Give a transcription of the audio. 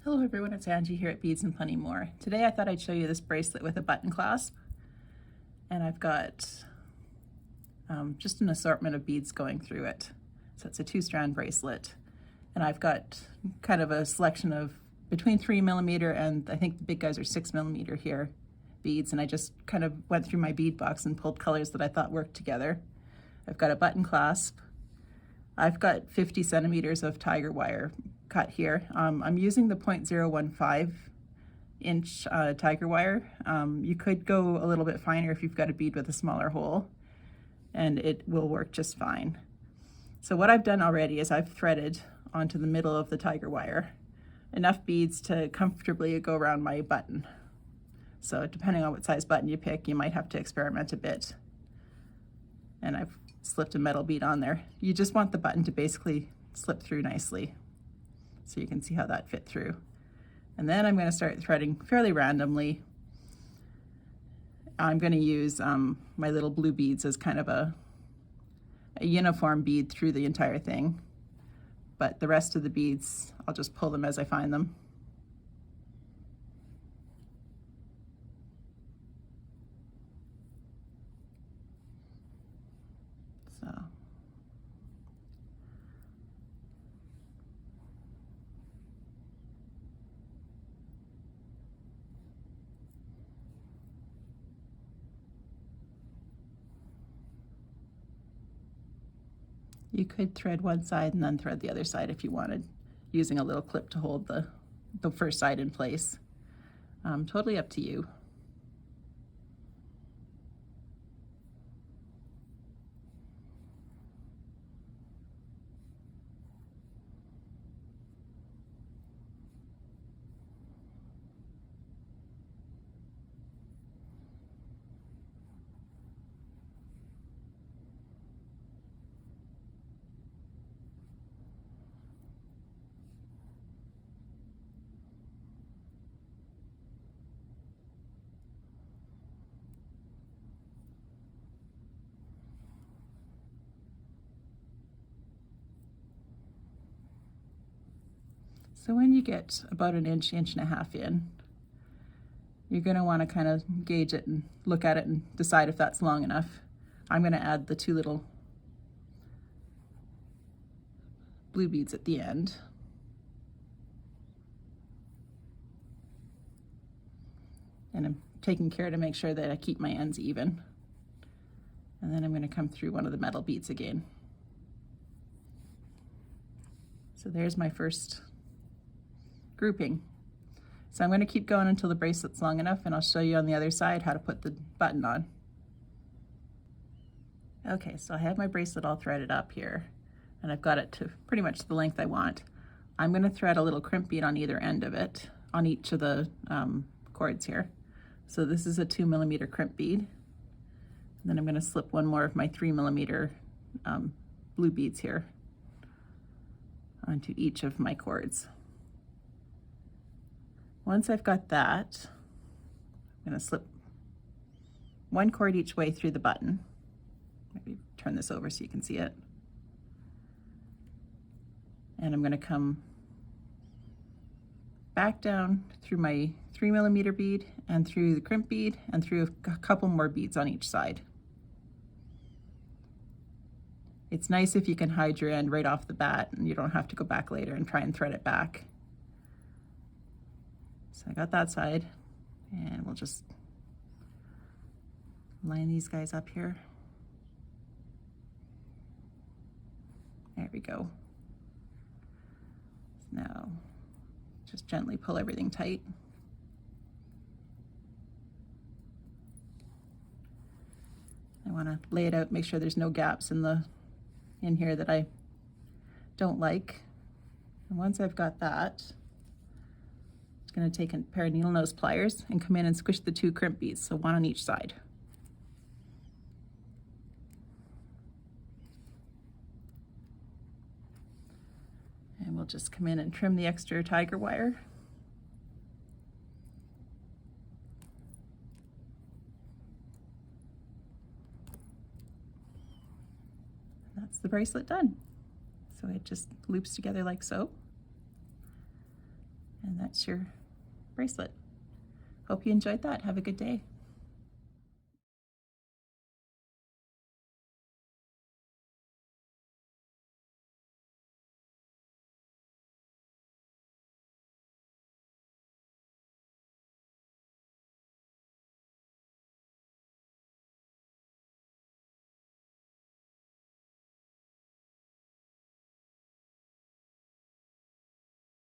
Hello everyone, it's Angie here at Beads and Plenty More. Today I thought I'd show you this bracelet with a button clasp, and I've got just an assortment of beads going through it. So it's a 2-strand bracelet, and I've got kind of a selection of between 3mm and I think the big guys are 6mm here beads, and I just kind of went through my bead box and pulled colors that I thought worked together. I've got a button clasp. I've got 50 centimeters of tiger wire cut here. I'm using the 0.015 inch tiger wire. You could go a little bit finer if you've got a bead with a smaller hole, and it will work just fine. So what I've done already is I've threaded onto the middle of the tiger wire enough beads to comfortably go around my button. So depending on what size button you pick, you might have to experiment a bit. And I've slipped a metal bead on there. You just want the button to basically slip through nicely, so you can see how that fit through. And then I'm going to start threading fairly randomly. I'm going to use my little blue beads as kind of a uniform bead through the entire thing, but the rest of the beads, I'll just pull them as I find them. So. You could thread one side and then thread the other side if you wanted, using a little clip to hold the first side in place. Totally up to you. So when you get about an inch, inch and a half in, you're going to want to kind of gauge it and look at it and decide if that's long enough. I'm going to add the 2 little blue beads at the end. And I'm taking care to make sure that I keep my ends even. And then I'm going to come through one of the metal beads again. So there's my first grouping. So I'm going to keep going until the bracelet's long enough, and I'll show you on the other side how to put the button on. Okay, so I have my bracelet all threaded up here, and I've got it to pretty much the length I want. I'm going to thread a little crimp bead on either end of it, on each of the cords here. So this is a 2mm crimp bead. And then I'm going to slip one more of my 3mm blue beads here onto each of my cords. Once I've got that, I'm going to slip one cord each way through the button. Maybe turn this over so you can see it. And I'm going to come back down through my 3mm bead and through the crimp bead and through a couple more beads on each side. It's nice if you can hide your end right off the bat and you don't have to go back later and try and thread it back. So I got that side, and we'll just line these guys up here. There we go. Now, just gently pull everything tight. I want to lay it out, make sure there's no gaps in here that I don't like. And once I've got that, I'm going to take a pair of needle nose pliers and come in and squish the 2 crimp beads, so one on each side. And we'll just come in and trim the extra tiger wire. That's the bracelet done. So it just loops together like so. And that's your bracelet. Hope you enjoyed that. Have a good day.